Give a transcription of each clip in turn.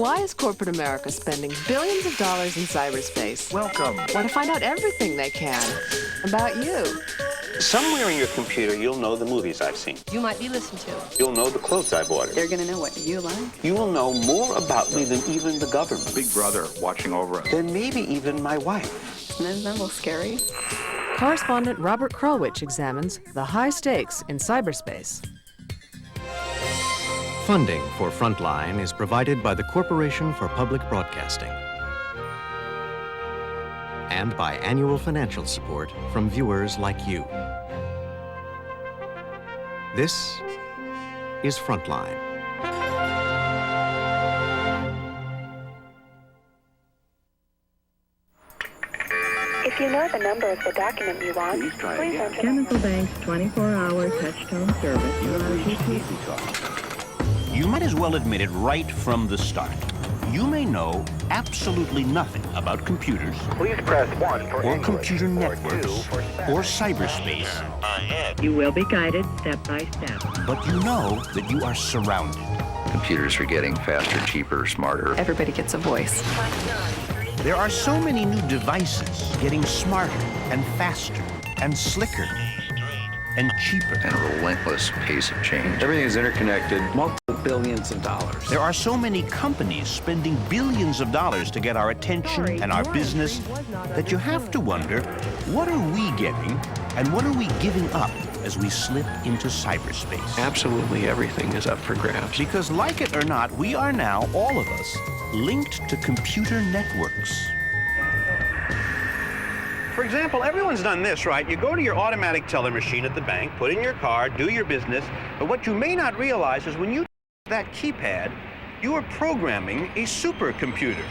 Why is corporate America spending billions of dollars in cyberspace? Welcome. Want to find out everything they can about you. Somewhere in your computer, you'll know the movies I've seen. You might be listened to. You'll know the clothes I've ordered. They're going to know what you like. You will know more about me than even the government. Big brother watching over us. Than maybe even my wife. Isn't that a little scary? Correspondent Robert Krulwich examines the high stakes in cyberspace. Funding for Frontline is provided by the Corporation for Public Broadcasting and by annual financial support from viewers like you. This is Frontline. If you know the number of the document you want, please enter. Chemical Bank's 24-hour touch-tone service. You might as well admit it right from the start. You may know absolutely nothing about computers, Please press 1 for or English, computer or networks, 2 for Spanish. or cyberspace. You will be guided step by step. But you know that you are surrounded. Computers are getting faster, cheaper, smarter. Everybody gets a voice. There are so many new devices getting smarter and faster and slicker and cheaper. And a relentless pace of change. Everything is interconnected, multiple billions of dollars. There are so many companies spending billions of dollars to get our attention and our business that you have to wonder, what are we getting and what are we giving up as we slip into cyberspace? Absolutely everything is up for grabs. Because like it or not, we are now, all of us, linked to computer networks. For example, everyone's done this, right? You go to your automatic teller machine at the bank, put in your card, do your business, but what you may not realize is when you that keypad, you are programming a supercomputer.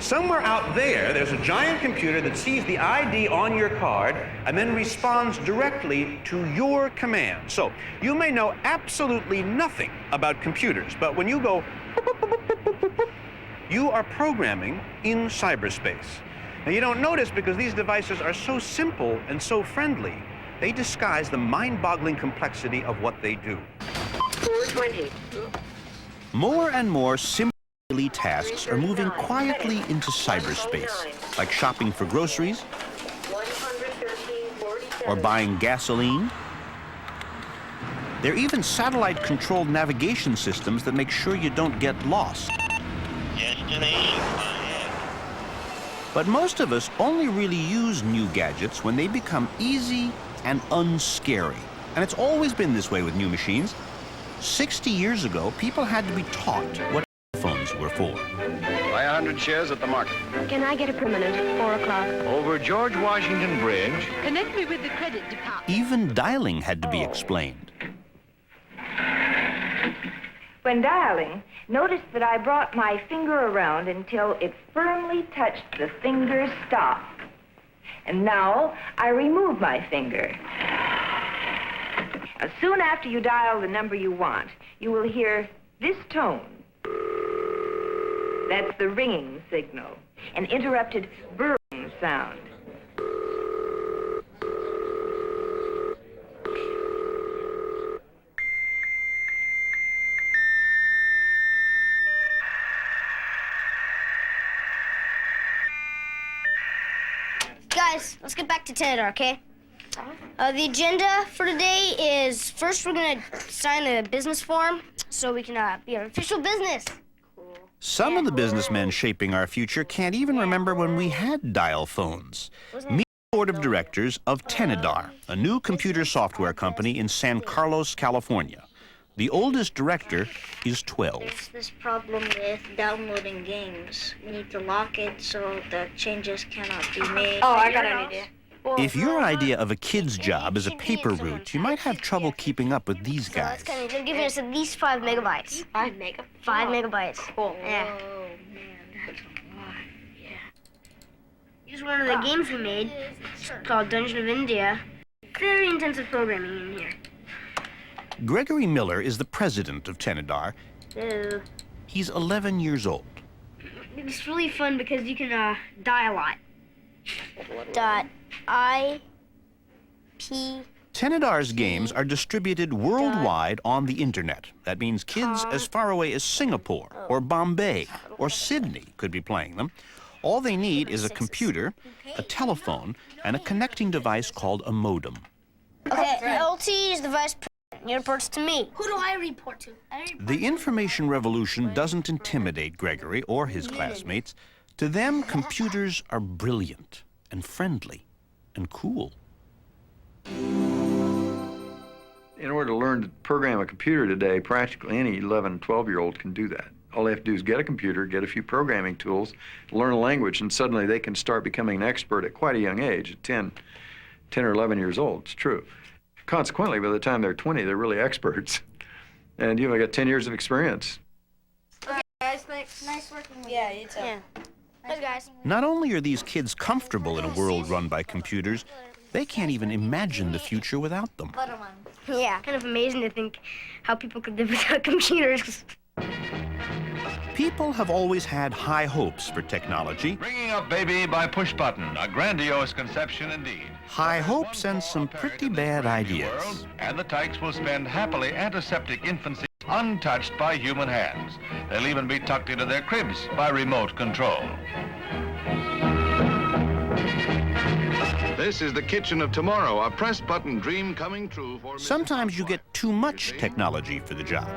Somewhere out there, there's a giant computer that sees the ID on your card and then responds directly to your command. So you may know absolutely nothing about computers, but when you go, you are programming in cyberspace. Now, you don't notice because these devices are so simple and so friendly, they disguise the mind-boggling complexity of what they do. 420. More and more simple daily tasks are moving quietly into cyberspace, like shopping for groceries, or buying gasoline. There are even satellite-controlled navigation systems that make sure you don't get lost. But most of us only really use new gadgets when they become easy and unscary. And it's always been this way with new machines. 60 years ago, people had to be taught what phones were for. Buy 100 shares at the market. Can I get a permanent? 4 o'clock. Over George Washington Bridge. Connect me with the credit department. Even dialing had to be explained. When dialing, notice that I brought my finger around until it firmly touched the finger stop. And now I remove my finger. Soon after you dial the number you want, you will hear this tone. That's the ringing signal, an interrupted burring sound. Guys, let's get back to Tenedor, okay? The agenda for today is, first we're going to sign a business form so we can be an official business. Some of the businessmen shaping our future can't even remember when we had dial phones. Meet the board of directors of Tenedor, a new computer software company in San Carlos, California. The oldest director is 12. There's this problem with downloading games. We need to lock it so the changes cannot be made. Oh, I got an idea. If your idea of a kid's job is a paper route, you might have trouble keeping up with these guys. So they're giving us at least 5 megabytes. 5 megabytes? 5 megabytes. Cool. Yeah. Oh, man, that's a lot. Yeah. Here's one of the games we made. It's called Dungeon of India. Very intensive programming in here. Gregory Miller is the president of Tenedor. So, He's 11 years old. it's really fun because you can die a lot. .IPP Tenedar's games are distributed worldwide on the internet. That means kids as far away as Singapore or Bombay or Sydney could be playing them. All they need is a computer, a telephone, and a connecting device called a modem. Okay, LT is the vice president. He reports to me. Who do I report to? The information revolution doesn't intimidate Gregory or his classmates. To them, computers are brilliant and friendly and cool. In order to learn to program a computer today, practically any 11, 12-year-old can do that. All they have to do is get a computer, get a few programming tools, learn a language, and suddenly they can start becoming an expert at quite a young age, at 10 or 11 years old. It's true. Consequently, by the time they're 20, they're really experts. And you've got 10 years of experience. Okay, guys, thanks. Nice working with you. Yeah, you too. Yeah. Thanks, guys. Not only are these kids comfortable in a world run by computers, they can't even imagine the future without them. Yeah, kind of amazing to think how people could live without computers. People have always had high hopes for technology. Bringing up baby by push button, a grandiose conception indeed. High hopes and some pretty bad ideas. And the tykes will spend happily antiseptic infancy untouched by human hands. They'll even be tucked into their cribs by remote control. This is the kitchen of tomorrow, a press-button dream coming true for... Sometimes you get too much technology for the job.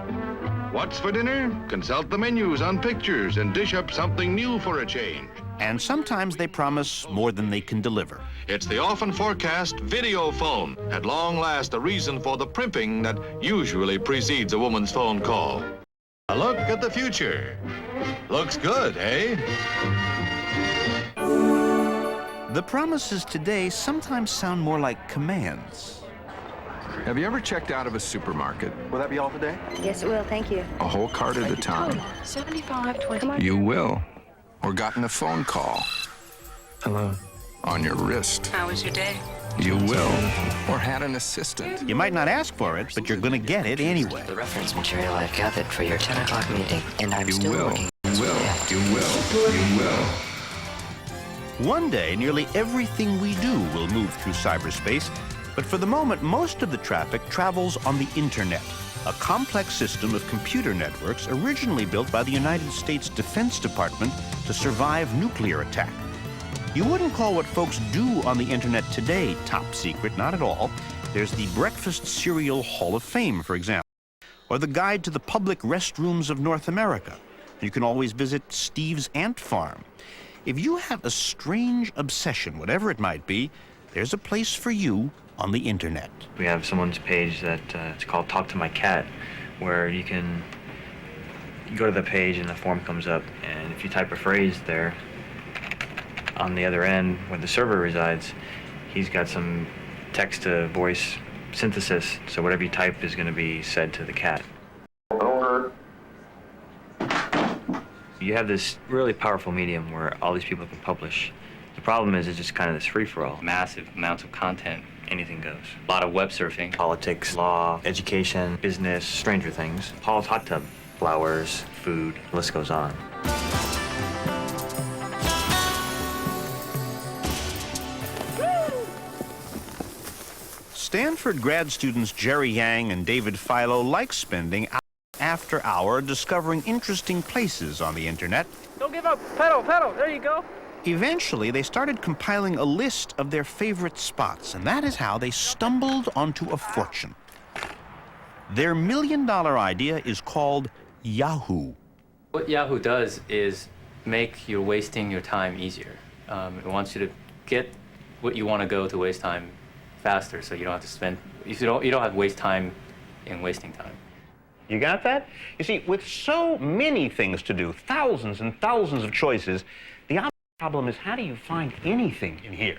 What's for dinner? Consult the menus on pictures and dish up something new for a change. And sometimes they promise more than they can deliver. It's the often forecast video phone. At long last, the reason for the primping that usually precedes a woman's phone call. A look at the future. Looks good, eh? The promises today sometimes sound more like commands. Have you ever checked out of a supermarket? Will that be all today? Yes, it will. Thank you. A whole cart at a time? 75.20. You will. Or gotten a phone call. Hello. On your wrist. How was your day? You will. Or had an assistant. You might not ask for it, but you're going to get it anyway. The reference material I've gathered for your 10 o'clock meeting, and I'm still working. You will. One day, nearly everything we do will move through cyberspace, but for the moment, most of the traffic travels on the internet, a complex system of computer networks originally built by the United States Defense Department to survive nuclear attack. You wouldn't call what folks do on the internet today top secret, not at all. There's the Breakfast Cereal Hall of Fame, for example, or the Guide to the Public Restrooms of North America. You can always visit Steve's Ant Farm. If you have a strange obsession, whatever it might be, there's a place for you on the internet. We have someone's page that it's called Talk to My Cat, where you go to the page and the form comes up, and if you type a phrase there, on the other end where the server resides, he's got some text-to-voice synthesis, so whatever you type is going to be said to the cat. You have this really powerful medium where all these people can publish. The problem is it's just kind of this free-for-all. Massive amounts of content, anything goes. A lot of web surfing, politics, law, education, business, Stranger Things, Paul's hot tub, flowers, food, the list goes on. Stanford grad students Jerry Yang and David Philo like spending hour after hour discovering interesting places on the internet. Don't give up. Pedal, pedal. There you go. Eventually, they started compiling a list of their favorite spots, and that is how they stumbled onto a fortune. Their $1 million idea is called Yahoo. What Yahoo does is make your wasting your time easier. It wants you to get what you want to go to waste time faster, so you don't have to spend, you don't have to waste time in wasting time. You got that? You see, with so many things to do, thousands and thousands of choices, the problem is, how do you find anything in here?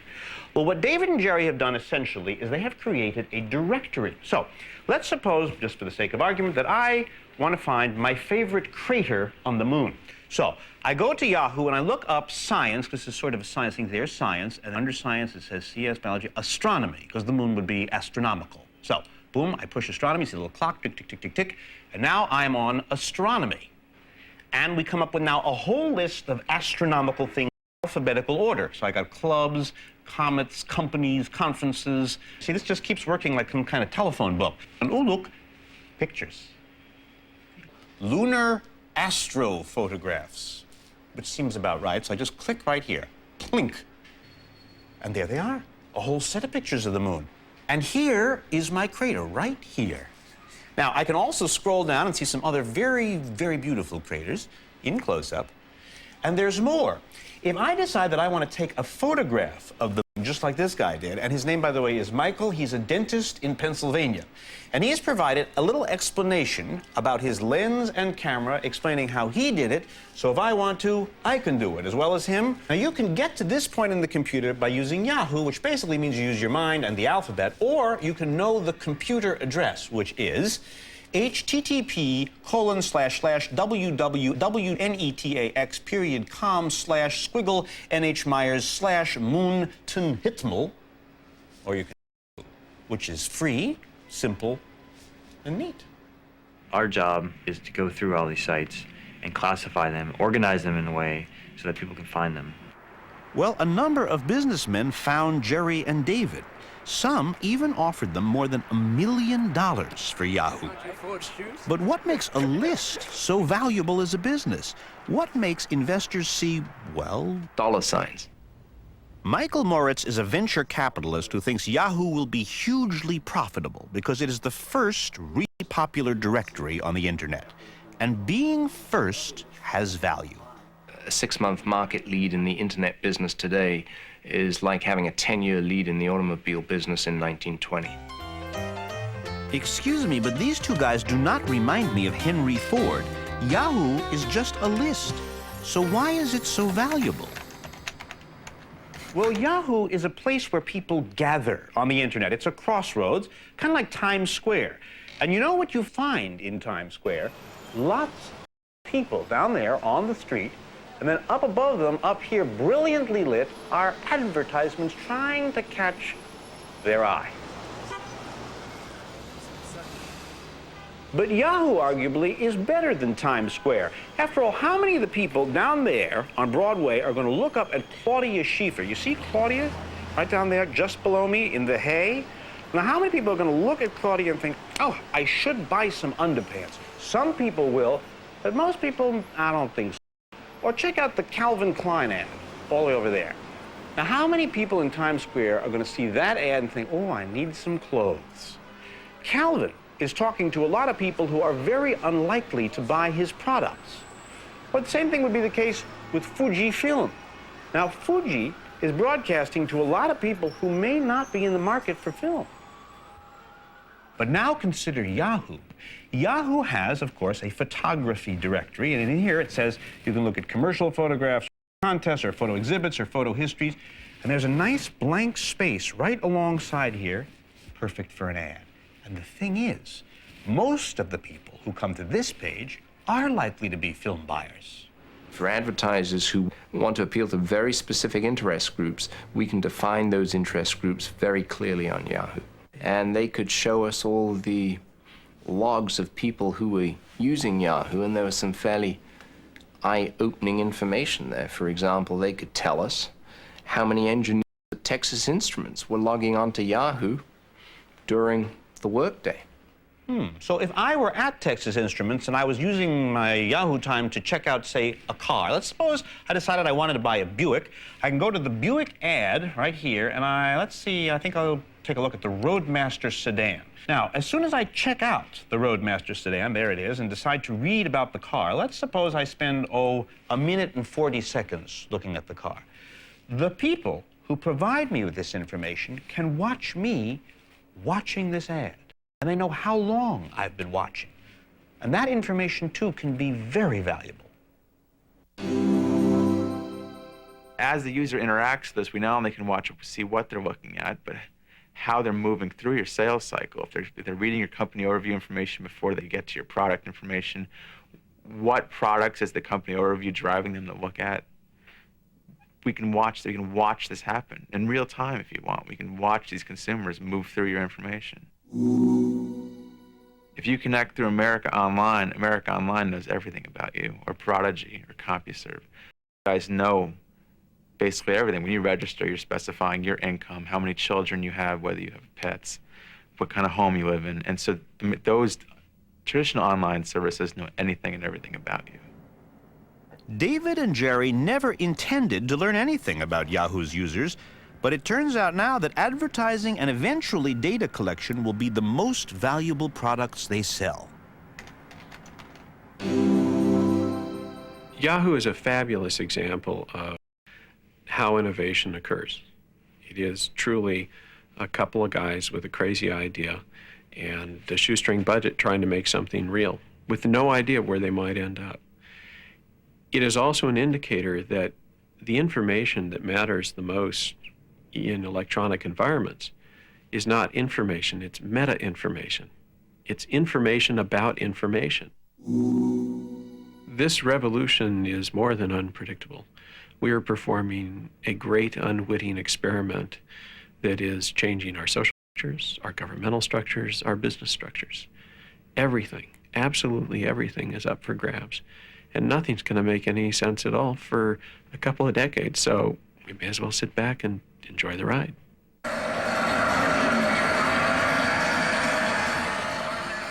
Well, what David and Jerry have done essentially is they have created a directory. So let's suppose, just for the sake of argument, that I want to find my favorite crater on the moon. So I go to Yahoo and I look up science, because this is sort of a science thing. There's science, and under science it says CS, biology, astronomy, because the moon would be astronomical. So boom, I push astronomy, see a little clock, tick, tick, tick, tick, tick, and now I'm on astronomy. And we come up with now a whole list of astronomical things. alphabetical order. So I got clubs, comets, companies, conferences. See, this just keeps working like some kind of telephone book. And oh, look, pictures. Lunar astro photographs, which seems about right. So I just click right here, plink. And there they are, a whole set of pictures of the moon. And here is my crater, right here. Now, I can also scroll down and see some other very, very beautiful craters in close-up. And there's more. If I decide that I want to take a photograph of the moon, just like this guy did, and his name, by the way, is Michael. He's a dentist in Pennsylvania. And he has provided a little explanation about his lens and camera, explaining how he did it. So if I want to, I can do it, as well as him. Now, you can get to this point in the computer by using Yahoo, which basically means you use your mind and the alphabet, or you can know the computer address, which is http://www.netx.com/squiggle/NH/Myers/Moontonhitmel, or you can, which is free, simple, and neat. Our job is to go through all these sites and classify them, organize them in a way so that people can find them. Well, a number of businessmen found Jerry and David. Some even offered them more than $1 million for Yahoo. But what makes a list so valuable as a business? What makes investors see, well, dollar signs? Michael Moritz is a venture capitalist who thinks Yahoo will be hugely profitable because it is the first really popular directory on the internet. And being first has value. A 6-month market lead in the internet business today is like having a 10-year lead in the automobile business in 1920. Excuse me, but these two guys do not remind me of Henry Ford. Yahoo is just a list. So why is it so valuable? Well, Yahoo is a place where people gather on the internet. It's a crossroads, kind of like Times Square. And you know what you find in Times Square? Lots of people down there on the street, and then up above them, up here, brilliantly lit, are advertisements trying to catch their eye. But Yahoo, arguably, is better than Times Square. After all, how many of the people down there on Broadway are going to look up at Claudia Schiffer? You see Claudia right down there, just below me, in the hay? Now, how many people are going to look at Claudia and think, oh, I should buy some underpants? Some people will, but most people, I don't think so. Or check out the Calvin Klein ad, all the way over there. Now, how many people in Times Square are going to see that ad and think, oh, I need some clothes? Calvin is talking to a lot of people who are very unlikely to buy his products. But the same thing would be the case with Fujifilm. Now, Fuji is broadcasting to a lot of people who may not be in the market for film. But now consider Yahoo. Yahoo has, of course, a photography directory, and in here it says you can look at commercial photographs, contests, or photo exhibits, or photo histories, and there's a nice blank space right alongside here, perfect for an ad. And the thing is, most of the people who come to this page are likely to be film buyers. For advertisers who want to appeal to very specific interest groups, we can define those interest groups very clearly on Yahoo. And they could show us all the logs of people who were using Yahoo, and there was some fairly eye-opening information there. For example, they could tell us how many engineers at Texas Instruments were logging onto Yahoo during the workday. So if I were at Texas Instruments and I was using my Yahoo time to check out, say, a car, let's suppose I decided I wanted to buy a Buick, I can go to the Buick ad right here, and let's see, I think I'll take a look at the Roadmaster sedan. Now, as soon as I check out the Roadmaster sedan, there it is, and decide to read about the car, let's suppose I spend, a minute and 40 seconds looking at the car. The people who provide me with this information can watch me watching this ad. And they know how long I've been watching. And that information, too, can be very valuable. As the user interacts with us, we not only can see what they're looking at, but how they're moving through your sales cycle. If they're reading your company overview information before they get to your product information, what products is the company overview driving them to look at? We can watch this happen in real time if you want. We can watch these consumers move through your information. If you connect through America Online knows everything about you, or Prodigy, or CompuServe. You guys know basically everything. When you register, you're specifying your income, how many children you have, whether you have pets, what kind of home you live in. And so those traditional online services know anything and everything about you. David and Jerry never intended to learn anything about Yahoo's users, but it turns out now that advertising and eventually data collection will be the most valuable products they sell. Yahoo is a fabulous example of how innovation occurs. It is truly a couple of guys with a crazy idea and a shoestring budget trying to make something real with no idea where they might end up. It is also an indicator that the information that matters the most in electronic environments is not information, it's meta-information. It's information about information. This revolution is more than unpredictable. We are performing a great unwitting experiment that is changing our social structures, our governmental structures, our business structures. Everything, absolutely everything is up for grabs. And nothing's going to make any sense at all for a couple of decades, so we may as well sit back and enjoy the ride.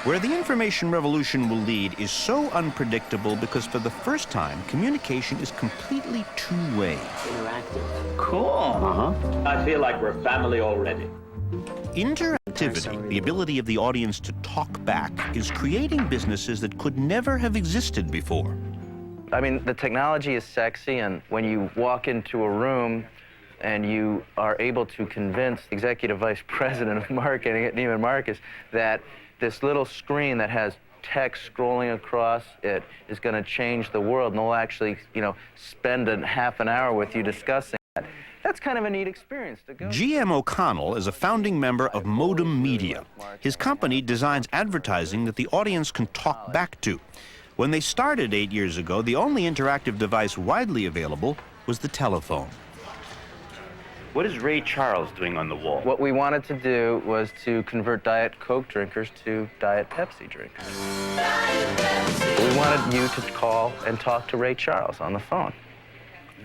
Where the information revolution will lead is so unpredictable because for the first time, communication is completely two-way. Interactive. Cool. I feel like we're family already. Interactivity, the ability of the audience to talk back, is creating businesses that could never have existed before. I mean, the technology is sexy, and when you walk into a room and you are able to convince the executive vice president of marketing at Neiman Marcus that this little screen that has text scrolling across it is going to change the world, and they'll actually, spend half an hour with you discussing that. That's kind of a neat experience to go. GM O'Connell is a founding member of Modem Media. His company designs advertising that the audience can talk back to. When they started 8 years ago, the only interactive device widely available was the telephone. What is Ray Charles doing on the wall? What we wanted to do was to convert Diet Coke drinkers to Diet Pepsi drinkers. We wanted you to call and talk to Ray Charles on the phone.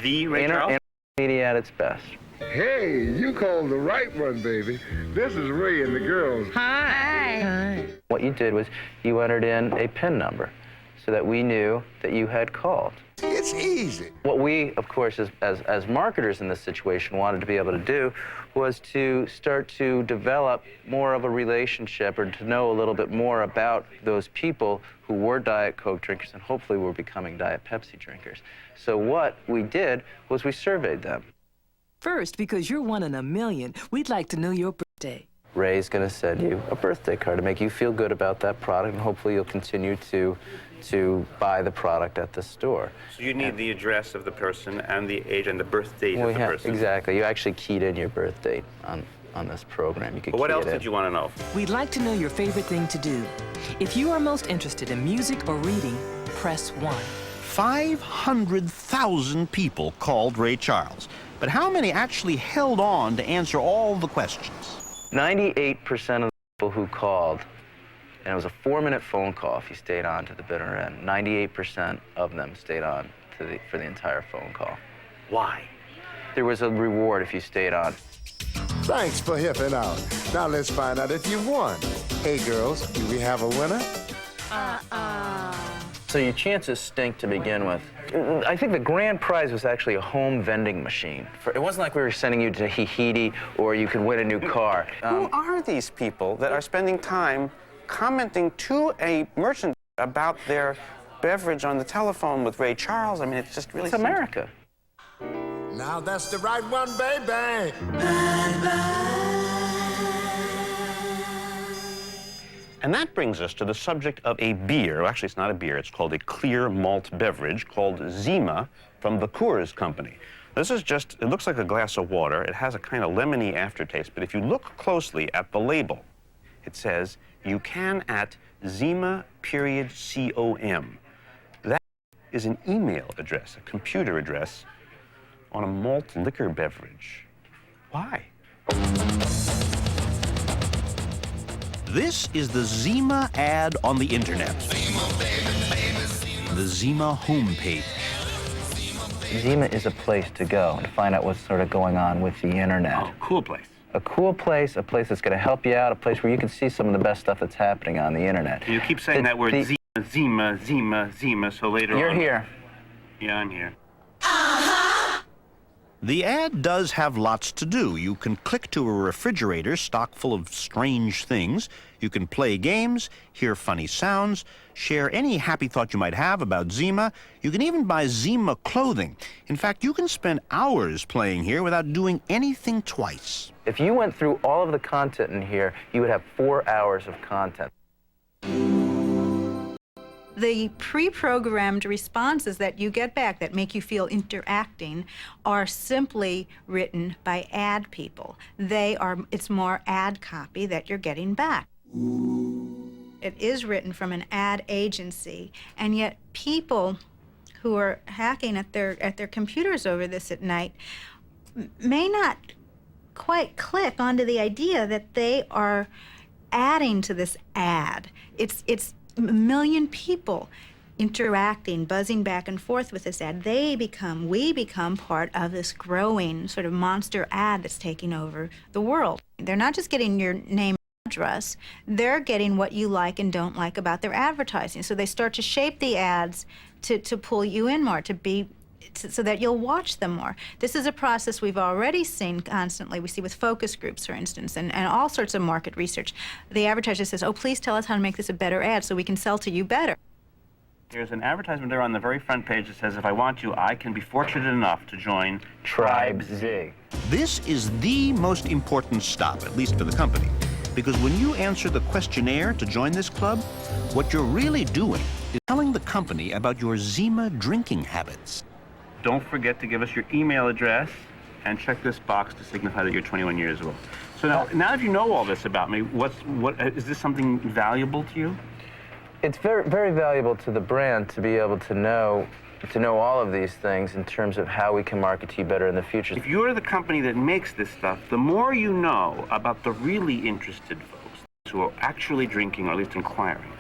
The Ray Charles? Media at its best. Hey, you called the right one, baby. This is Ray and the girls. Hi. What you did was you entered in a PIN number so that we knew that you had called. It's easy. What we, of course, as marketers in this situation wanted to be able to do was to start to develop more of a relationship or to know a little bit more about those people who were Diet Coke drinkers and hopefully were becoming Diet Pepsi drinkers. So what we did was we surveyed them. First, because you're one in a million, we'd like to know your birthday. Ray's going to send you a birthday card to make you feel good about that product, and hopefully you'll continue to buy the product at the store. So you need the address of the person and the age and the birth date of the person. Exactly. You actually keyed in your birth date on this program. You could. But what key else it in. did you want to know? We'd like to know your favorite thing to do. If you are most interested in music or reading, press 1. 500,000 people called Ray Charles. But how many actually held on to answer all the questions? 98% of the people who called, and it was a 4-minute phone call if you stayed on to the bitter end, 98% of them stayed on for the entire phone call. Why? There was a reward if you stayed on. Thanks for hipping out. Now let's find out if you won. Hey, girls, do we have a winner? So your chances stink to begin with. I think the grand prize was actually a home vending machine. It wasn't like we were sending you to Tahiti or you could win a new car. Who are these people that are spending time commenting to a merchant about their beverage on the telephone with Ray Charles? I mean, it's just really... It's America. Now that's the right one, baby. And that brings us to the subject of a beer. Well, actually, it's not a beer. It's called a clear malt beverage called Zima from the Coors Company. This is just, it looks like a glass of water. It has a kind of lemony aftertaste, but if you look closely at the label, it says, you can at Zima.com. That is an email address, a computer address on a malt liquor beverage. Why? This is the Zima ad on the internet. The Zima homepage. Zima is a place to go to find out what's sort of going on with the internet. Oh, cool place. A cool place, a place that's going to help you out, a place where you can see some of the best stuff that's happening on the internet. You keep saying that word Zima, so later You're on... here. Yeah, I'm here. The ad does have lots to do. You can click to a refrigerator stocked full of strange things. You can play games, hear funny sounds, share any happy thought you might have about Zima. You can even buy Zima clothing. In fact, you can spend hours playing here without doing anything twice. If you went through all of the content in here, you would have 4 hours of content. The pre-programmed responses that you get back that make you feel interacting are simply written by ad people. It's more ad copy that you're getting back. It is written from an ad agency, and yet people who are hacking at their computers over this at night may not quite click onto the idea that they are adding to this ad. It's a million people interacting, buzzing back and forth with this ad. We become part of this growing sort of monster ad that's taking over the world. They're not just getting your name and address, they're getting what you like and don't like about their advertising. So they start to shape the ads to pull you in more, so that you'll watch them more. This is a process we've already seen constantly. We see with focus groups, for instance, and all sorts of market research. The advertiser says, oh, please tell us how to make this a better ad so we can sell to you better. There's an advertisement there on the very front page that says, if I want you, I can be fortunate enough to join Tribe Z. This is the most important stop, at least for the company, because when you answer the questionnaire to join this club, what you're really doing is telling the company about your Zima drinking habits. Don't forget to give us your email address and check this box to signify that you're 21 years old. So now that you know all this about me, is this something valuable to you? It's very, very valuable to the brand to be able to know all of these things in terms of how we can market to you better in the future. If you're the company that makes this stuff, the more you know about the really interested folks who are actually drinking, or at least inquiring,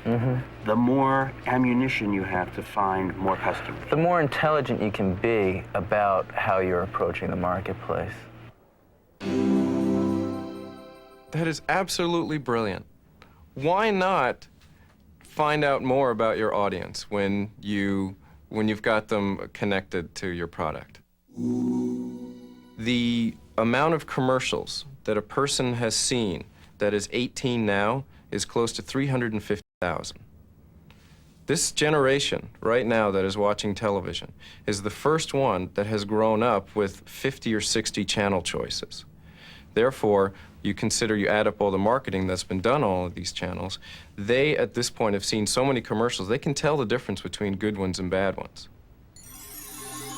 the more ammunition you have to find more customers. The more intelligent you can be about how you're approaching the marketplace. That is absolutely brilliant. Why not find out more about your audience when you've got them connected to your product? The amount of commercials that a person has seen that is 18 now is close to 350,000. This generation right now that is watching television is the first one that has grown up with 50 or 60 channel choices. Therefore, you add up all the marketing that's been done on all of these channels, they at this point have seen so many commercials, they can tell the difference between good ones and bad ones.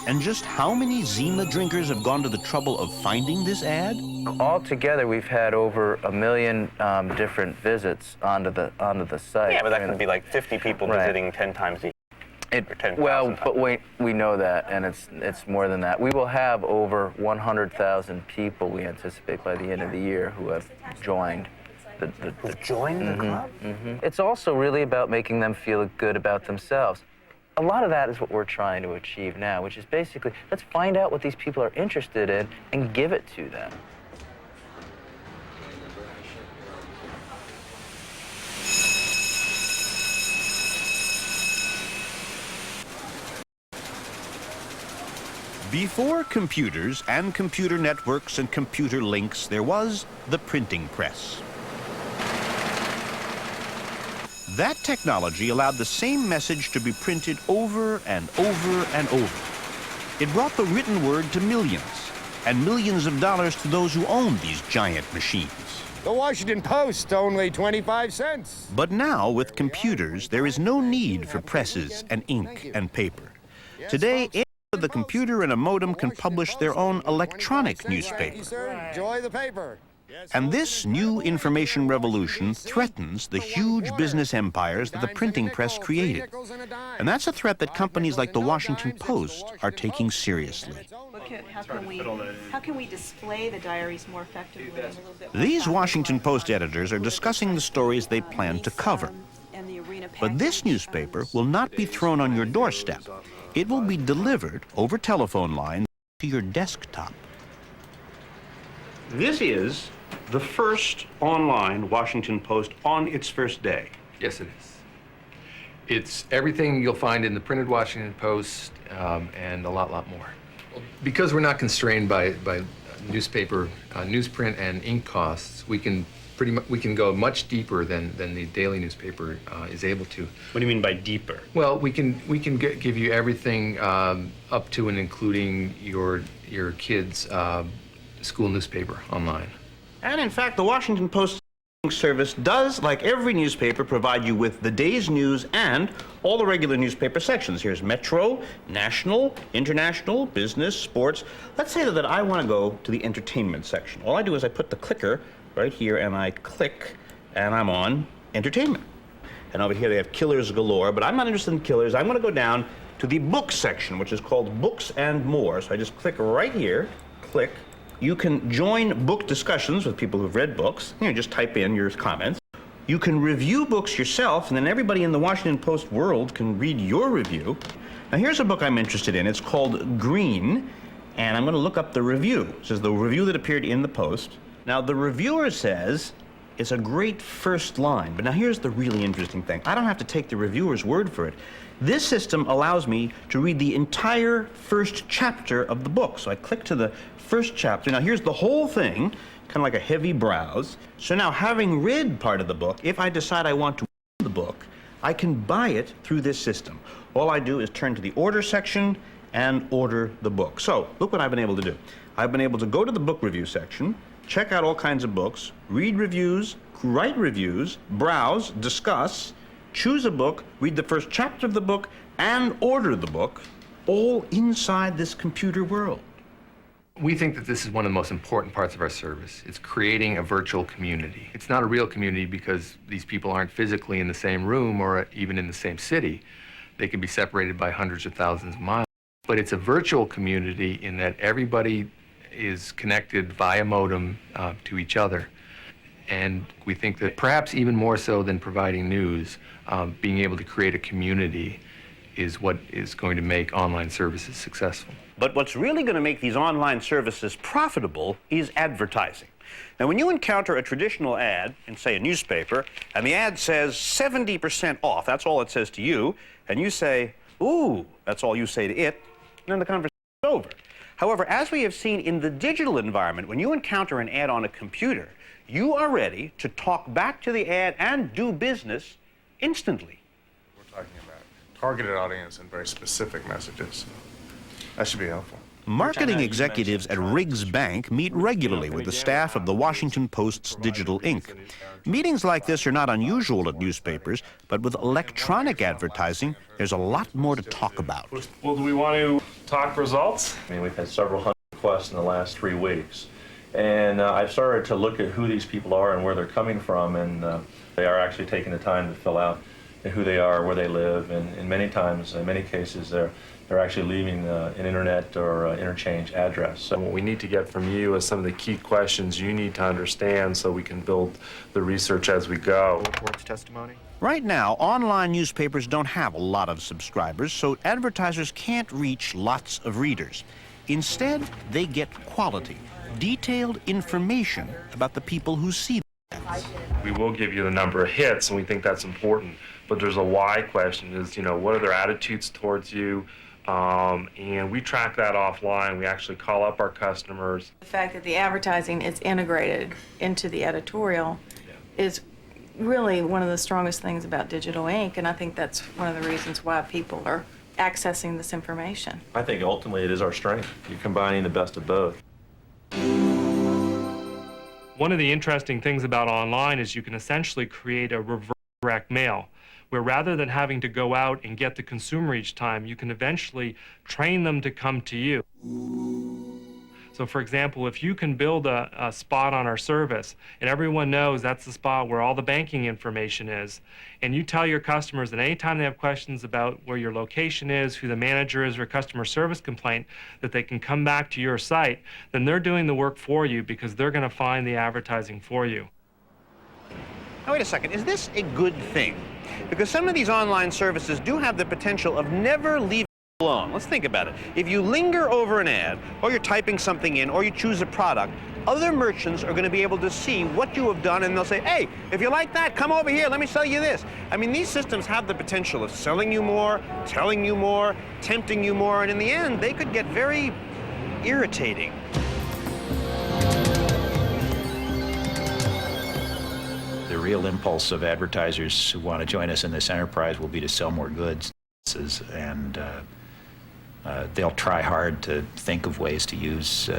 And just how many Zima drinkers have gone to the trouble of finding this ad? Altogether, we've had over 1 million different visits onto the site. Yeah, but that could be like 50 people visiting 10 times a year. Well, but we know that, and it's more than that. We will have over 100,000 people, we anticipate, by the end of the year who have joined the club? It's also really about making them feel good about themselves. A lot of that is what we're trying to achieve now, which is basically, let's find out what these people are interested in and give it to them. Before computers and computer networks and computer links, there was the printing press. That technology allowed the same message to be printed over and over and over. It brought the written word to millions, and millions of dollars to those who owned these giant machines. The Washington Post, only 25 cents. But now, with computers, there is no need for presses and ink and paper. Today, anyone with a computer and a modem can publish their own electronic newspaper. Enjoy the paper. And this new information revolution threatens the huge business empires that the printing press created. And that's a threat that companies like the Washington Post are taking seriously. How can we display the diaries more effectively? These Washington Post editors are discussing the stories they plan to cover. But this newspaper will not be thrown on your doorstep. It will be delivered over telephone lines to your desktop. This is the first online Washington Post on its first day. Yes, it is. It's everything you'll find in the printed Washington Post and a lot more. Because we're not constrained by newspaper, newsprint, and ink costs, we can go much deeper than the daily newspaper is able to. What do you mean by deeper? Well, we can give you everything up to and including your kids' school newspaper online. And in fact, the Washington Post service does, like every newspaper, provide you with the day's news and all the regular newspaper sections. Here's Metro, National, International, Business, Sports. Let's say that I want to go to the entertainment section. All I do is I put the clicker right here and I click and I'm on entertainment. And over here they have killers galore, but I'm not interested in killers. I'm going to go down to the books section, which is called Books and More. So I just click right here, click. You can join book discussions with people who've read books. You know, just type in your comments. You can review books yourself, and then everybody in the Washington Post world can read your review. Now here's a book I'm interested in. It's called Green, and I'm going to look up the review. This is the review that appeared in the Post. Now the reviewer says it's a great first line, but now here's the really interesting thing. I don't have to take the reviewer's word for it. This system allows me to read the entire first chapter of the book. So I click to the first chapter. Now here's the whole thing, kind of like a heavy browse. So now, having read part of the book, if I decide I want to read the book, I can buy it through this system. All I do is turn to the order section and order the book. So look what I've been able to do. I've been able to go to the book review section, check out all kinds of books, read reviews, write reviews, browse, discuss, choose a book, read the first chapter of the book, and order the book, all inside this computer world. We think that this is one of the most important parts of our service. It's creating a virtual community. It's not a real community because these people aren't physically in the same room or even in the same city. They can be separated by hundreds of thousands of miles. But it's a virtual community in that everybody is connected via modem to each other. And we think that perhaps even more so than providing news, being able to create a community is what is going to make online services successful. But what's really going to make these online services profitable is advertising. Now, when you encounter a traditional ad in, say, a newspaper, and the ad says 70% off, that's all it says to you, and you say, ooh, that's all you say to it, and then the conversation is over. However, as we have seen in the digital environment, when you encounter an ad on a computer, you are ready to talk back to the ad and do business instantly. We're talking about targeted audience and very specific messages. That should be helpful. Marketing executives at Riggs Bank meet regularly with the staff of the Washington Post's Digital Inc. Meetings like this are not unusual at newspapers, but with electronic advertising, there's a lot more to talk about. Well, do we want to talk results? I mean, we've had several hundred requests in the last 3 weeks. And I've started to look at who these people are and where they're coming from, and they are actually taking the time to fill out who they are, where they live, and many times, in many cases, they're actually leaving an internet or interchange address. So what we need to get from you is some of the key questions you need to understand so we can build the research as we go. Reports testimony? Right now, online newspapers don't have a lot of subscribers, so advertisers can't reach lots of readers. Instead, they get quality, detailed information about the people who see them. We will give you the number of hits, and we think that's important. But there's a why question, is, what are their attitudes towards you? And we track that offline. We actually call up our customers. The fact that the advertising is integrated into the editorial is really one of the strongest things about Digital Inc., and I think that's one of the reasons why people are accessing this information. I think ultimately it is our strength. You're combining the best of both. One of the interesting things about online is you can essentially create a reverse direct mail, where rather than having to go out and get the consumer each time, you can eventually train them to come to you. So for example, if you can build a spot on our service and everyone knows that's the spot where all the banking information is, and you tell your customers that anytime they have questions about where your location is, who the manager is, or customer service complaint, that they can come back to your site, then they're doing the work for you because they're going to find the advertising for you. Now, wait a second, is this a good thing? Because some of these online services do have the potential of never leaving along. Let's think about it. If you linger over an ad, or you're typing something in, or you choose a product, other merchants are going to be able to see what you have done, and they'll say, hey, if you like that, come over here, let me sell you this. I mean, these systems have the potential of selling you more, telling you more, tempting you more, and in the end, they could get very irritating. The real impulse of advertisers who want to join us in this enterprise will be to sell more goods, and they'll try hard to think of ways to use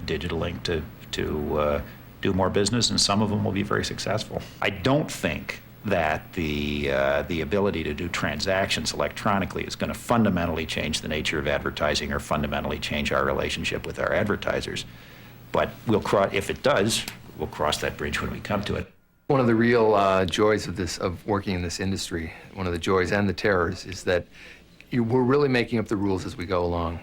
Digital Ink to do more business, and some of them will be very successful. I don't think that the ability to do transactions electronically is going to fundamentally change the nature of advertising or fundamentally change our relationship with our advertisers. But if it does, we'll cross that bridge when we come to it. One of the real joys of working in this industry, one of the joys and the terrors, is that we're really making up the rules as we go along.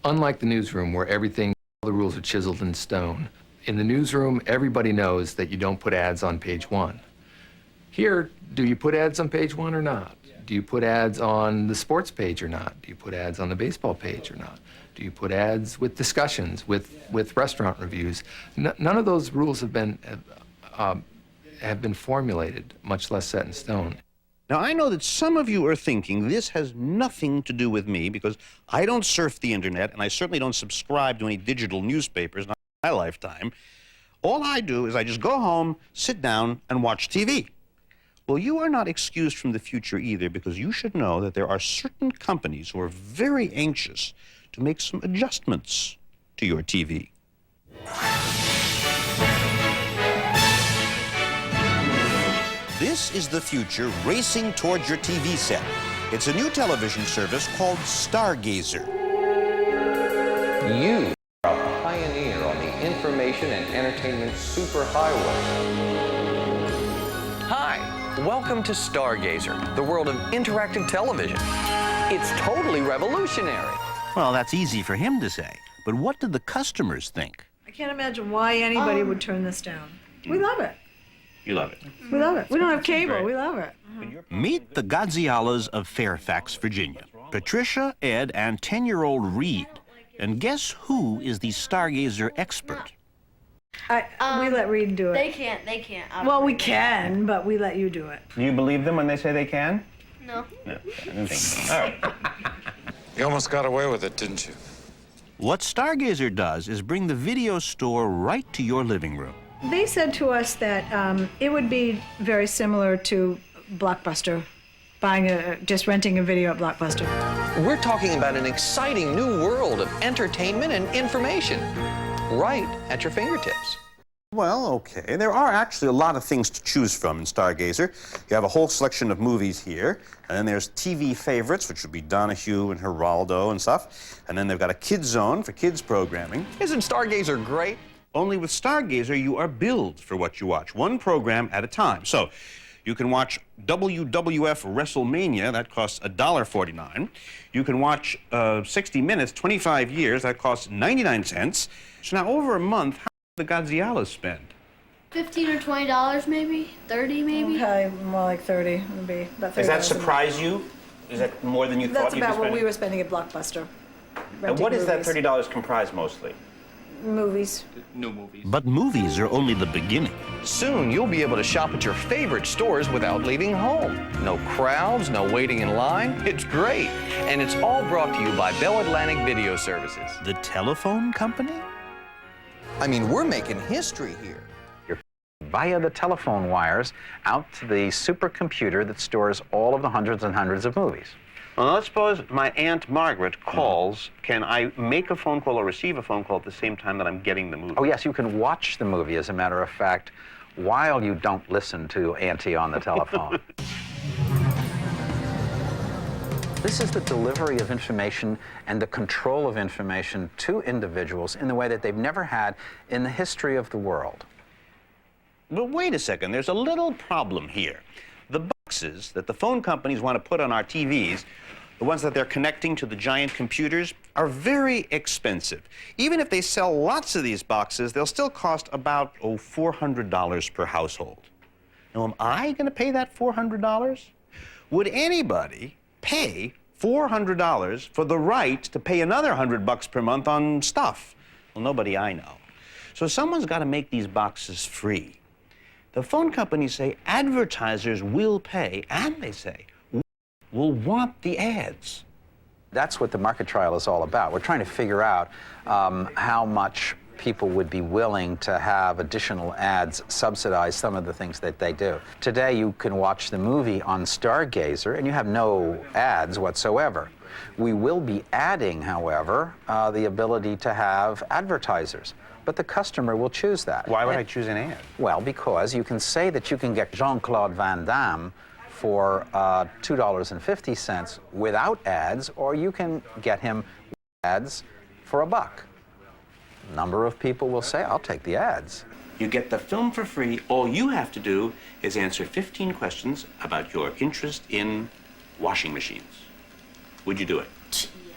Unlike the newsroom, where all the rules are chiseled in stone, in the newsroom, everybody knows that you don't put ads on page 1. Here, do you put ads on page 1 or not? Do you put ads on the sports page or not? Do you put ads on the baseball page or not? Do you put ads with discussions, with restaurant reviews? None of those rules have been formulated, much less set in stone. Now, I know that some of you are thinking this has nothing to do with me because I don't surf the internet and I certainly don't subscribe to any digital newspapers, not in my lifetime. All I do is I just go home, sit down, and watch TV. Well, you are not excused from the future either, because you should know that there are certain companies who are very anxious to make some adjustments to your TV. This is the future racing towards your TV set. It's a new television service called Stargazer. You are a pioneer on the information and entertainment superhighway. Hi, welcome to Stargazer, the world of interactive television. It's totally revolutionary. Well, that's easy for him to say, but what do the customers think? I can't imagine why anybody would turn this down. We love it. You love it. We love it. We don't have cable. We love it. Meet the Gazialas of Fairfax, Virginia. Patricia, Ed, and 10-year-old Reed. And guess who is the Stargazer expert? We let Reed do it. They can't. Well, we can, but we let you do it. Do you believe them when they say they can? No. No, I didn't think so. All right. You almost got away with it, didn't you? What Stargazer does is bring the video store right to your living room. They said to us that it would be very similar to Blockbuster, just renting a video at Blockbuster. We're talking about an exciting new world of entertainment and information, right at your fingertips. Well, okay. There are actually a lot of things to choose from in Stargazer. You have a whole selection of movies here, and then there's TV favorites, which would be Donahue and Geraldo and stuff. And then they've got a kids zone for kids programming. Isn't Stargazer great? Only with Stargazer, you are billed for what you watch, one program at a time. So you can watch WWF WrestleMania, that costs $1.49. You can watch 60 Minutes, 25 years, that costs 99 cents. So now over a month, how do the Gazialas spend? $15 or $20 maybe, 30 maybe. Okay, more like 30. It would be about $30. Does that surprise you? Is that more than you thought That's you'd be about what spending? we were spending at Blockbuster. And what does that movies. $30 comprise mostly? Movies. No movies. But movies are only the beginning. Soon you'll be able to shop at your favorite stores without leaving home. No crowds, no waiting in line. It's great. And it's all brought to you by Bell Atlantic Video Services. The telephone company? I mean, we're making history here. Via the telephone wires out to the supercomputer that stores all of the hundreds and hundreds of movies. Well, let's suppose my Aunt Margaret calls. Can I make a phone call or receive a phone call at the same time that I'm getting the movie? Oh, yes, you can watch the movie, as a matter of fact, while you don't listen to Auntie on the telephone. This is the delivery of information and the control of information to individuals in the way that they've never had in the history of the world. But wait a second, there's a little problem here. The boxes that the phone companies want to put on our TVs, the ones that they're connecting to the giant computers, are very expensive. Even if they sell lots of these boxes, they'll still cost about, $400 per household. Now, am I going to pay that $400? Would anybody pay $400 for the right to pay another $100 per month on stuff. Well, nobody I know. So someone's got to make these boxes free. The phone companies say advertisers will pay, and they say will want the ads. That's what the market trial is all about. We're trying to figure out how much people would be willing to have additional ads subsidize some of the things that they do. Today, you can watch the movie on Stargazer, and you have no ads whatsoever. We will be adding, however, the ability to have advertisers. But the customer will choose that. Why would I choose an ad? Well, because you can say that you can get Jean-Claude Van Damme for $2.50 without ads, or you can get him with ads for $1. A number of people will say, I'll take the ads. You get the film for free. All you have to do is answer 15 questions about your interest in washing machines. Would you do it? Yeah.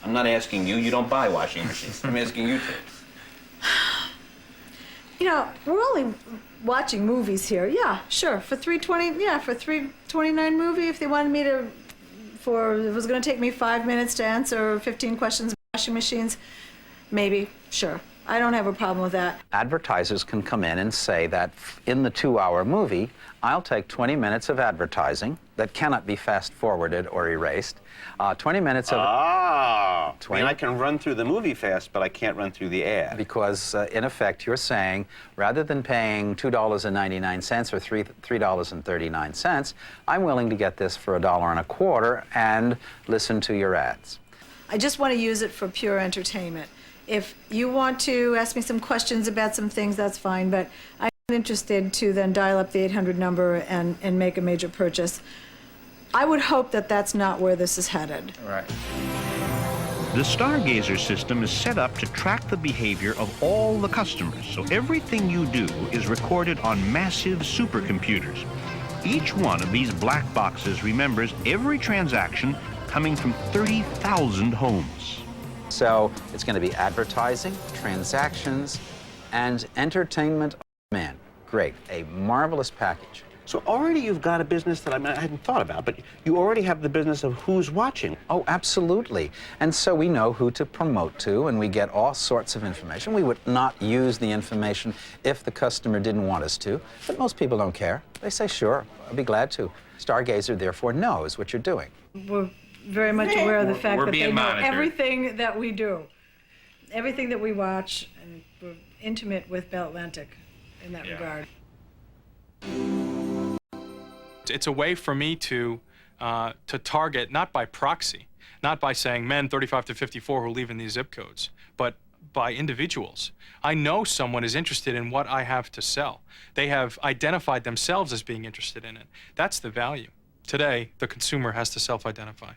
I'm not asking you. You don't buy washing machines. I'm asking you to. You know, we're only watching movies here. Yeah, sure. For $3.20, yeah, for $3.29 movie, if they wanted me to, it was going to take me 5 minutes to answer 15 questions about washing machines, maybe, sure. I don't have a problem with that. Advertisers can come in and say that in the 2-hour movie, I'll take 20 minutes of advertising that cannot be fast-forwarded or erased. 20 minutes of... Ah! I mean, I can run through the movie fast, but I can't run through the ad. Because, in effect, you're saying, rather than paying $2.99 or $3.39, I'm willing to get this for $1.25 and listen to your ads. I just want to use it for pure entertainment. If you want to ask me some questions about some things, that's fine, but I'm not interested to then dial up the 800 number and make a major purchase. I would hope that that's not where this is headed. Right. The Stargazer system is set up to track the behavior of all the customers, so everything you do is recorded on massive supercomputers. Each one of these black boxes remembers every transaction coming from 30,000 homes. So it's going to be advertising, transactions, and entertainment on demand. Great, a marvelous package. So already you've got a business that I hadn't thought about, but you already have the business of who's watching. Oh, absolutely. And so we know who to promote to, and we get all sorts of information. We would not use the information if the customer didn't want us to, but most people don't care. They say, sure, I'll be glad to. Stargazer, therefore, knows what you're doing. We're very much aware of the fact that they know monitored. everything that we do, everything that we watch, and we're intimate with Bell Atlantic in that regard. It's a way for me to target, not by proxy, not by saying men 35 to 54 who live in these zip codes, but by individuals. I know someone is interested in what I have to sell. They have identified themselves as being interested in it. That's the value. Today, the consumer has to self-identify.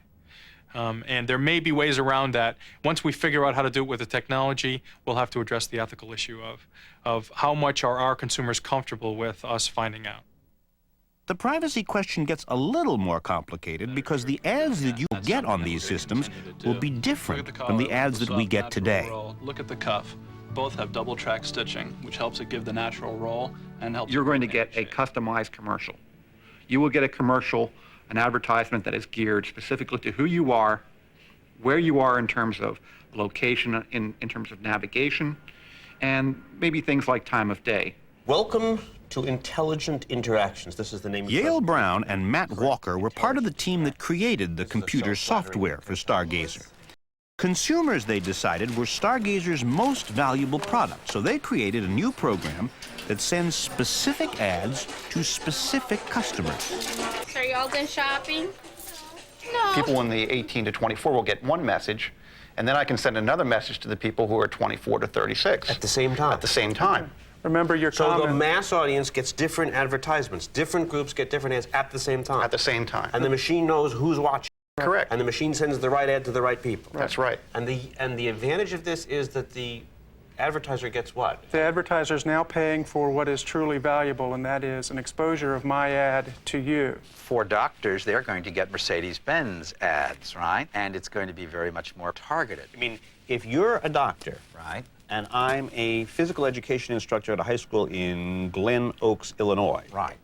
And there may be ways around that. Once we figure out how to do it with the technology, we'll have to address the ethical issue of how much are our consumers comfortable with us finding out. The privacy question gets a little more complicated because the ads that you get on these systems will be different from the ads that we get today. Look at the cuff. Both have double track stitching, which helps it give the natural roll and helps. You're going to get a customized commercial. You will get a commercial, an advertisement that is geared specifically to who you are, where you are in terms of location, in terms of navigation, and maybe things like time of day. Welcome to Intelligent Interactions. This is the name. Yale Brown and Matt Walker were part of the team that created the computer software for Stargazer. Consumers, they decided, were Stargazer's most valuable product, so they created a new program that sends specific ads to specific customers. So are you all done shopping? No. People in the 18 to 24 will get one message, and then I can send another message to the people who are 24 to 36. At the same time? At the same time. Remember your comment. So the mass audience gets different advertisements. Different groups get different ads at the same time. At the same time. And the machine knows who's watching. Correct. And the machine sends the right ad to the right people. That's right. And the advantage of this is that the advertiser gets what? The advertiser is now paying for what is truly valuable, and that is an exposure of my ad to you. For doctors, they're going to get Mercedes-Benz ads, right? And it's going to be very much more targeted. I mean, if you're a doctor, right, and I'm a physical education instructor at a high school in Glen Oaks, Illinois, right,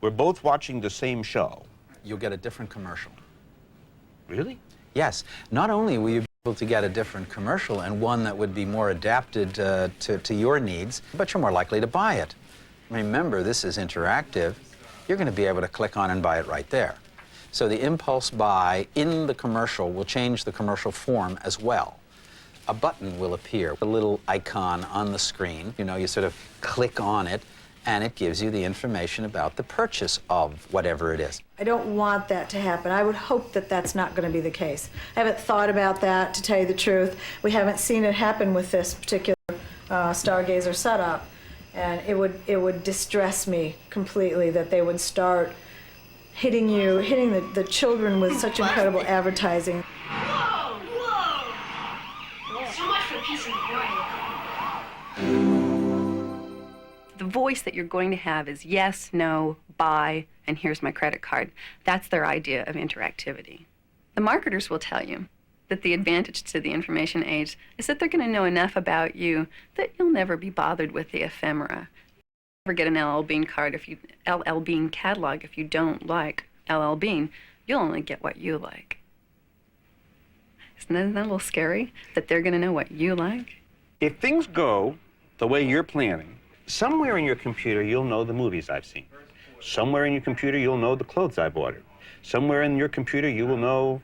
we're both watching the same show. You'll get a different commercial. Really? Yes. Not only will you be able to get a different commercial and one that would be more adapted to your needs, but you're more likely to buy it. Remember, this is interactive. You're going to be able to click on and buy it right there. So the impulse buy in the commercial will change the commercial form as well. A button will appear, a little icon on the screen. You know, you sort of click on it, and it gives you the information about the purchase of whatever it is. I don't want that to happen. I would hope that that's not going to be the case. I haven't thought about that, to tell you the truth. We haven't seen it happen with this particular Stargazer setup, and it would distress me completely that they would start hitting the children with such incredible advertising. Whoa, whoa! So much for peace and quiet. The voice that you're going to have is yes, no, buy, and here's my credit card. That's their idea of interactivity. The marketers will tell you that the advantage to the information age is that they're going to know enough about you that you'll never be bothered with the ephemera. Never get an LL Bean card LL Bean catalog if you don't like LL Bean. You'll only get what you like. Isn't that a little scary that they're going to know what you like? If things go the way you're planning, somewhere in your computer you'll know the movies I've seen. Somewhere in your computer you'll know the clothes I've ordered. Somewhere in your computer you will know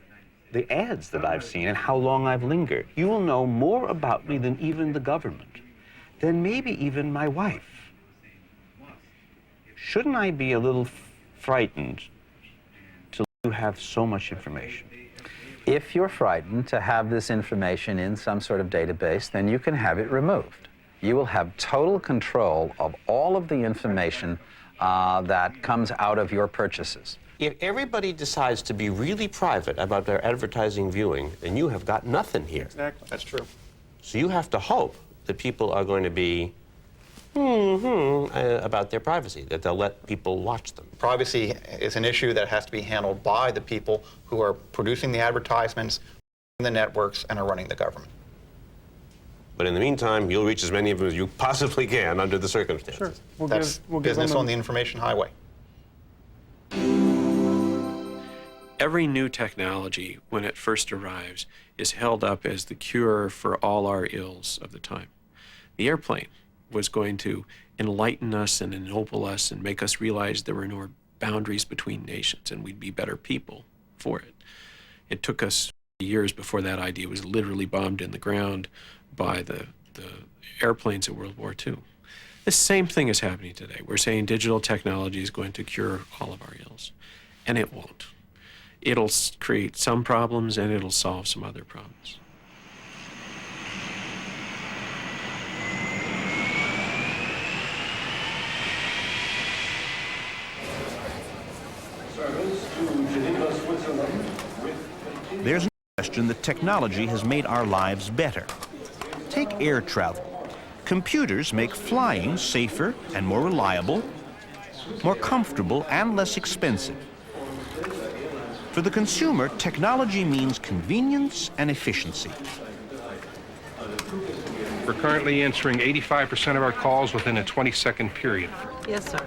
the ads that I've seen and how long I've lingered. You will know more about me than even the government, than maybe even my wife. Shouldn't I be a little frightened to have so much information? If you're frightened to have this information in some sort of database, then you can have it removed. You will have total control of all of the information that comes out of your purchases. If everybody decides to be really private about their advertising viewing, then you have got nothing here. Exactly. That's true. So you have to hope that people are going to be about their privacy, that they'll let people watch them. Privacy is an issue that has to be handled by the people who are producing the advertisements, the networks, and are running the government. But in the meantime, you'll reach as many of them as you possibly can under the circumstances. Sure. We'll That's give business them on the information highway. Every new technology, when it first arrives, is held up as the cure for all our ills of the time. The airplane was going to enlighten us and ennoble us and make us realize there were no boundaries between nations and we'd be better people for it. It took us years before that idea was literally bombed in the ground by the airplanes of World War II. The same thing is happening today. We're saying digital technology is going to cure all of our ills, and it won't. It'll create some problems and it'll solve some other problems. There's no question that technology has made our lives better. Take air travel. Computers make flying safer and more reliable, more comfortable and less expensive. For the consumer, technology means convenience and efficiency. We're currently answering 85% of our calls within a 20-second period. Yes, sir.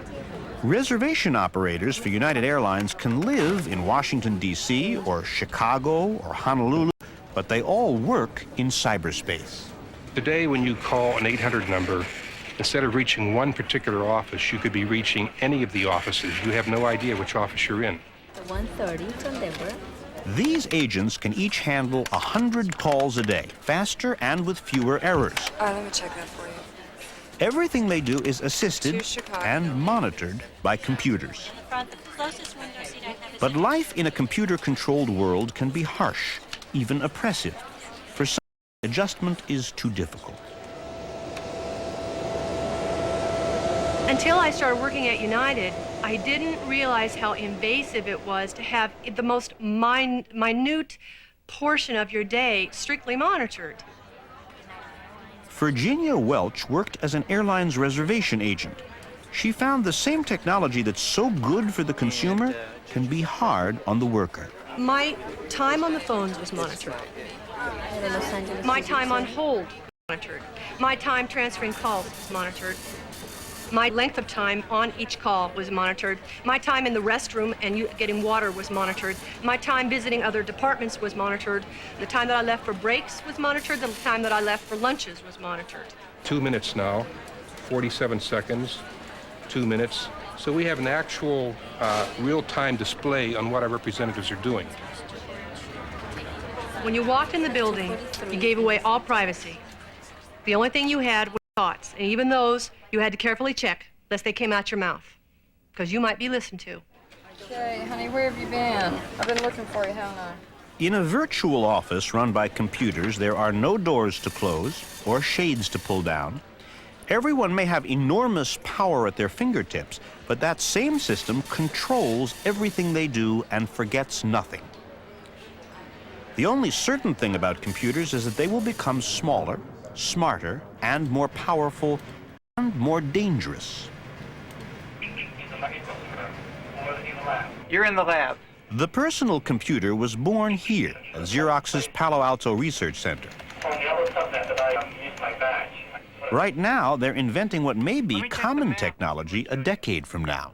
Reservation operators for United Airlines can live in Washington, D.C., or Chicago, or Honolulu, but they all work in cyberspace. Today, when you call an 800 number, instead of reaching one particular office, you could be reaching any of the offices. You have no idea which office you're in. 1:30 from Denver. These agents can each handle 100 calls a day, faster and with fewer errors. All right, let me check that for you. Everything they do is assisted and monitored by computers. But life in a computer-controlled world can be harsh, even oppressive. For some, adjustment is too difficult. Until I started working at United, I didn't realize how invasive it was to have the most minute portion of your day strictly monitored. Virginia Welch worked as an airline's reservation agent. She found the same technology that's so good for the consumer can be hard on the worker. My time on the phones was monitored. My time on hold was monitored. My time transferring calls was monitored. My length of time on each call was monitored. My time in the restroom and getting water was monitored. My time visiting other departments was monitored. The time that I left for breaks was monitored. The time that I left for lunches was monitored. 2 minutes now, 47 seconds, 2 minutes. So we have an actual real-time display on what our representatives are doing. When you walked in the building, you gave away all privacy. The only thing you had were thoughts, and even those you had to carefully check lest they came out your mouth, because you might be listened to. Hey, honey, where have you been? I've been looking for you, haven't I? In a virtual office run by computers, there are no doors to close or shades to pull down. Everyone may have enormous power at their fingertips, but that same system controls everything they do and forgets nothing. The only certain thing about computers is that they will become smaller, smarter, and more powerful, and more dangerous. You're in the lab. The personal computer was born here at Xerox's Palo Alto Research Center. Right now, they're inventing what may be common technology a decade from now.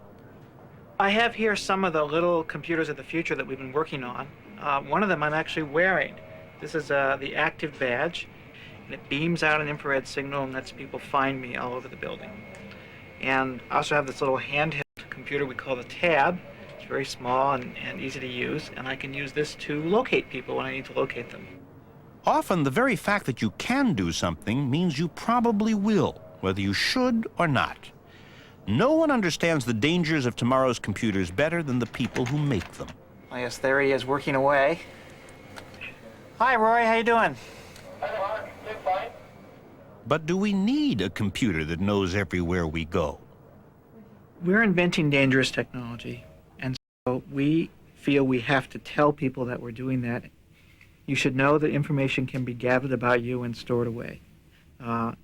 I have here some of the little computers of the future that we've been working on. One of them I'm actually wearing. This is the active badge, and it beams out an infrared signal and lets people find me all over the building. And I also have this little handheld computer we call the Tab. It's very small and easy to use, and I can use this to locate people when I need to locate them. Often, the very fact that you can do something means you probably will, whether you should or not. No one understands the dangers of tomorrow's computers better than the people who make them. Oh, yes, there he is working away. Hi, Roy, how you doing? But do we need a computer that knows everywhere we go? We're inventing dangerous technology, and so we feel we have to tell people that we're doing that. You should know that information can be gathered about you and stored away. You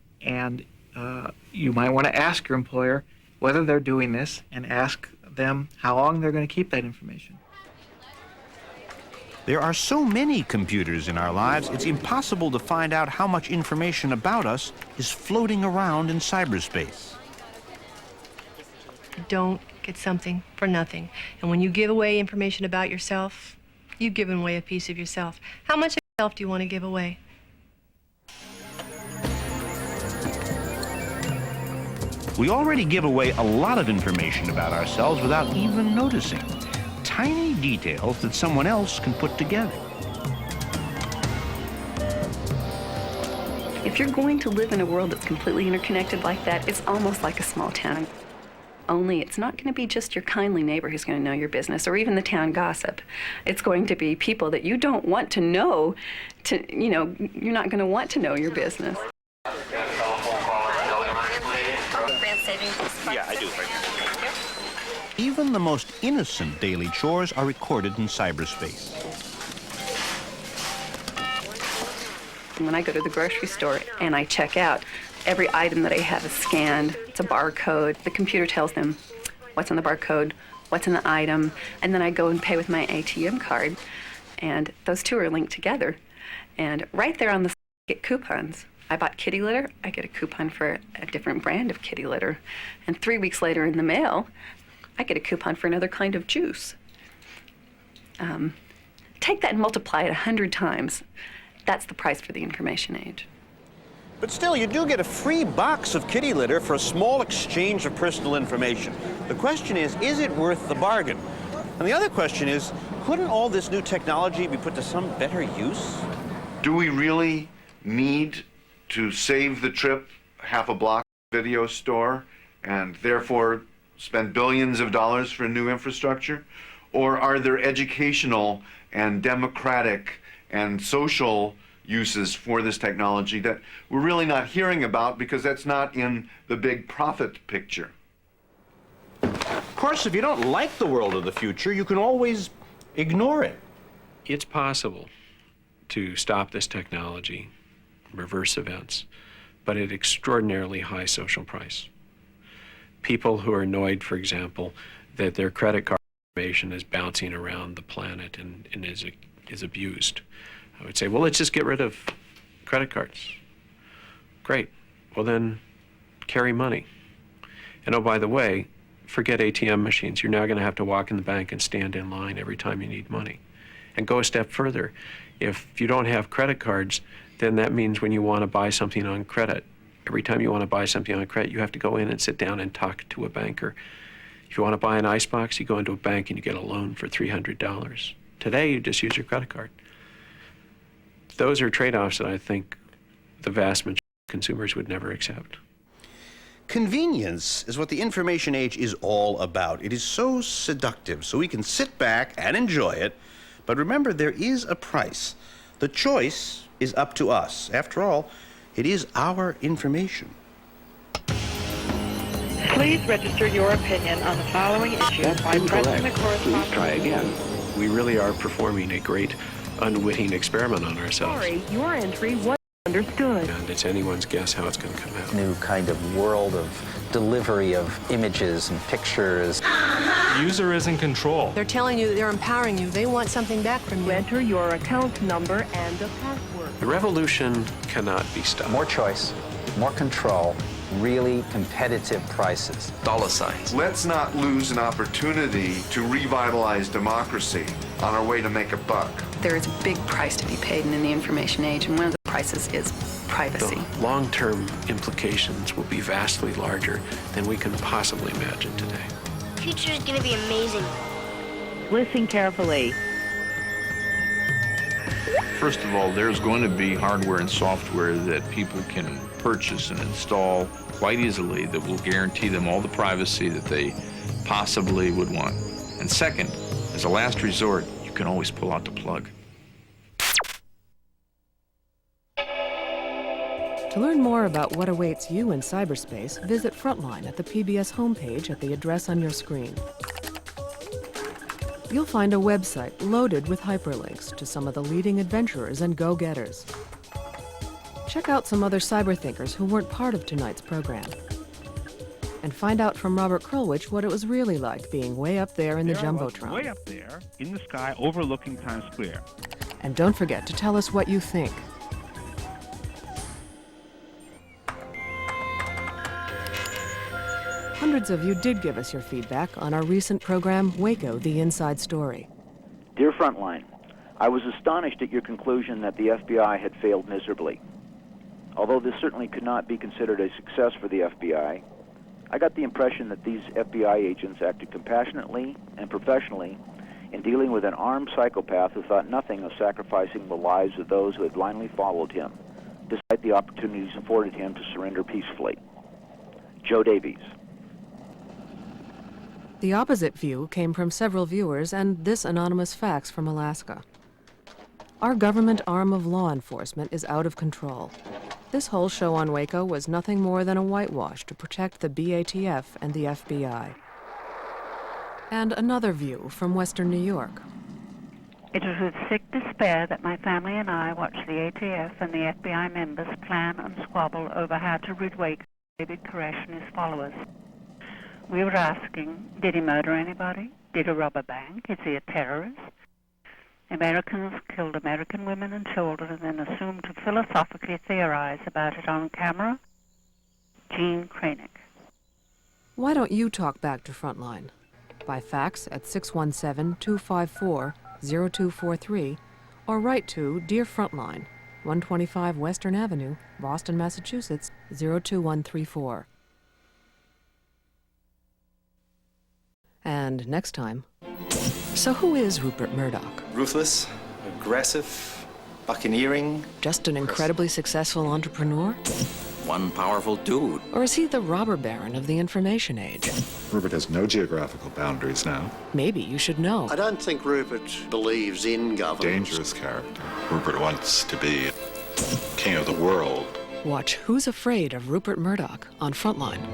might want to ask your employer whether they're doing this and ask them how long they're going to keep that information. There are so many computers in our lives, it's impossible to find out how much information about us is floating around in cyberspace. Don't get something for nothing. And when you give away information about yourself, you've given away a piece of yourself. How much of yourself do you want to give away? We already give away a lot of information about ourselves without even noticing. Tiny details that someone else can put together. If you're going to live in a world that's completely interconnected like that, it's almost like a small town. Only it's not going to be just your kindly neighbor who's going to know your business, or even the town gossip. It's going to be people that you don't want to know, you're not going to want to know your business. Yeah, I do. Even the most innocent daily chores are recorded in cyberspace. When I go to the grocery store and I check out, every item that I have is scanned. It's a barcode. The computer tells them what's on the barcode, what's in the item, and then I go and pay with my ATM card. And those two are linked together. And right there on the side, I get coupons. I bought kitty litter, I get a coupon for a different brand of kitty litter. And 3 weeks later in the mail, I get a coupon for another kind of juice. Take that and multiply it 100 times. That's the price for the information age. But still, you do get a free box of kitty litter for a small exchange of personal information. The question is it worth the bargain? And the other question is, couldn't all this new technology be put to some better use? Do we really need to save the trip half a block video store and therefore spend billions of dollars for new infrastructure? Or are there educational and democratic and social uses for this technology that we're really not hearing about because that's not in the big profit picture? Of course, if you don't like the world of the future, you can always ignore it. It's possible to stop this technology, reverse events, but at extraordinarily high social price. People who are annoyed, for example, that their credit card information is bouncing around the planet and is abused. I would say, well, let's just get rid of credit cards. Great. Well, then carry money. And oh, by the way, forget ATM machines. You're now going to have to walk in the bank and stand in line every time you need money. And go a step further. If you don't have credit cards, then that means when you want to buy something on credit, every time you want to buy something on credit, you have to go in and sit down and talk to a banker. If you want to buy an icebox, you go into a bank and you get a loan for $300. Today, you just use your credit card. Those are trade-offs that I think the vast majority of consumers would never accept. Convenience is what the information age is all about. It is so seductive, so we can sit back and enjoy it. But remember, there is a price. The choice is up to us. After all, it is our information. Please register your opinion on the following issue by pressing the corresponding... Please try again. We really are performing a great unwitting experiment on ourselves. Sorry, your entry was understood. And it's anyone's guess how it's going to come out. New kind of world of delivery of images and pictures. User is in control. They're telling you, they're empowering you. They want something back from you. Enter your account number and a password. The revolution cannot be stopped. More choice, more control, really competitive prices. $signs. Let's not lose an opportunity to revitalize democracy on our way to make a buck. There is a big price to be paid in the information age, and one of the prices is privacy. The long-term implications will be vastly larger than we can possibly imagine today. The future is going to be amazing. Listen carefully. First of all, there's going to be hardware and software that people can purchase and install quite easily that will guarantee them all the privacy that they possibly would want. And second, as a last resort, you can always pull out the plug. To learn more about what awaits you in cyberspace, visit Frontline at the PBS homepage at the address on your screen. You'll find a website loaded with hyperlinks to some of the leading adventurers and go-getters. Check out some other cyber-thinkers who weren't part of tonight's program. And find out from Robert Krulwich what it was really like being way up there in the Jumbotron. Way up there in the sky overlooking Times Square. And don't forget to tell us what you think. Hundreds of you did give us your feedback on our recent program, Waco, The Inside Story. Dear Frontline, I was astonished at your conclusion that the FBI had failed miserably. Although this certainly could not be considered a success for the FBI, I got the impression that these FBI agents acted compassionately and professionally in dealing with an armed psychopath who thought nothing of sacrificing the lives of those who had blindly followed him, despite the opportunities afforded him to surrender peacefully. Joe Davies. The opposite view came from several viewers and this anonymous fax from Alaska. Our government arm of law enforcement is out of control. This whole show on Waco was nothing more than a whitewash to protect the BATF and the FBI. And another view from Western New York. It was with sick despair that my family and I watched the ATF and the FBI members plan and squabble over how to rid Waco of David Koresh and his followers. We were asking, did he murder anybody? Did he rob a bank? Is he a terrorist? Americans killed American women and children and then assumed to philosophically theorize about it on camera. Gene Kranick. Why don't you talk back to Frontline? By fax at 617-254-0243 or write to Dear Frontline, 125 Western Avenue, Boston, Massachusetts, 02134. And next time, so who is Rupert Murdoch? Ruthless, aggressive, buccaneering. Just an incredibly successful entrepreneur? One powerful dude. Or is he the robber baron of the information age? Rupert has no geographical boundaries now. Maybe you should know. I don't think Rupert believes in governance. Dangerous character. Rupert wants to be king of the world. Watch Who's Afraid of Rupert Murdoch on Frontline.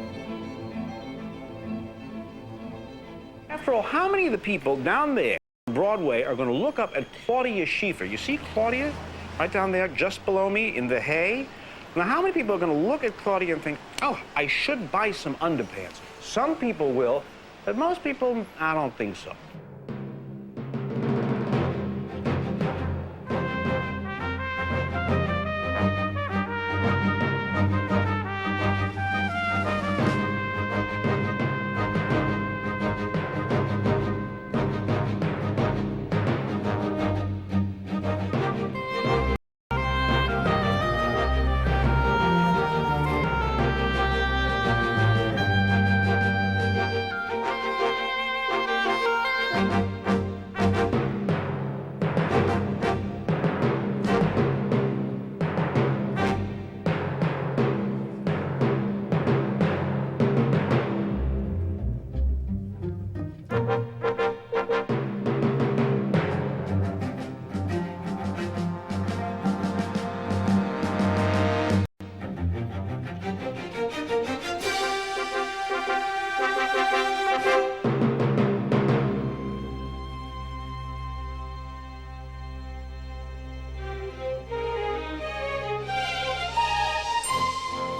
After all, how many of the people down there on Broadway are going to look up at Claudia Schiffer? You see Claudia right down there just below me in the hay? Now, how many people are going to look at Claudia and think, oh, I should buy some underpants? Some people will, but most people, I don't think so.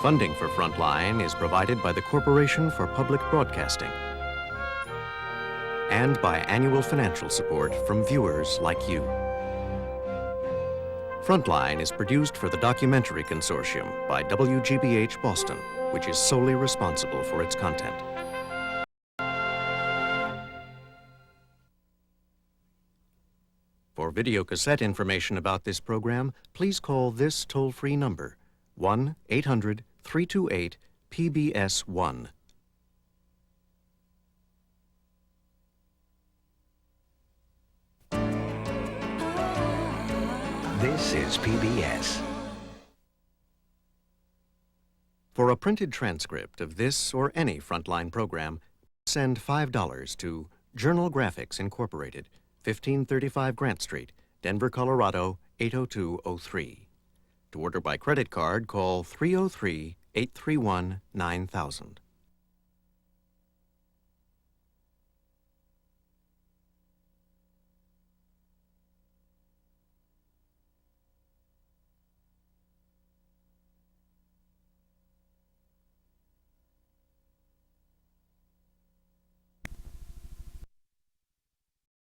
Funding for Frontline is provided by the Corporation for Public Broadcasting and by annual financial support from viewers like you. Frontline is produced for the Documentary Consortium by WGBH Boston, which is solely responsible for its content. For videocassette information about this program, please call this toll-free number, 1-800-328-PBS-1. This is PBS. For a printed transcript of this or any Frontline program, send $5 to Journal Graphics Incorporated, 1535 Grant Street, Denver, Colorado, 80203. To order by credit card, call 303-831-9000.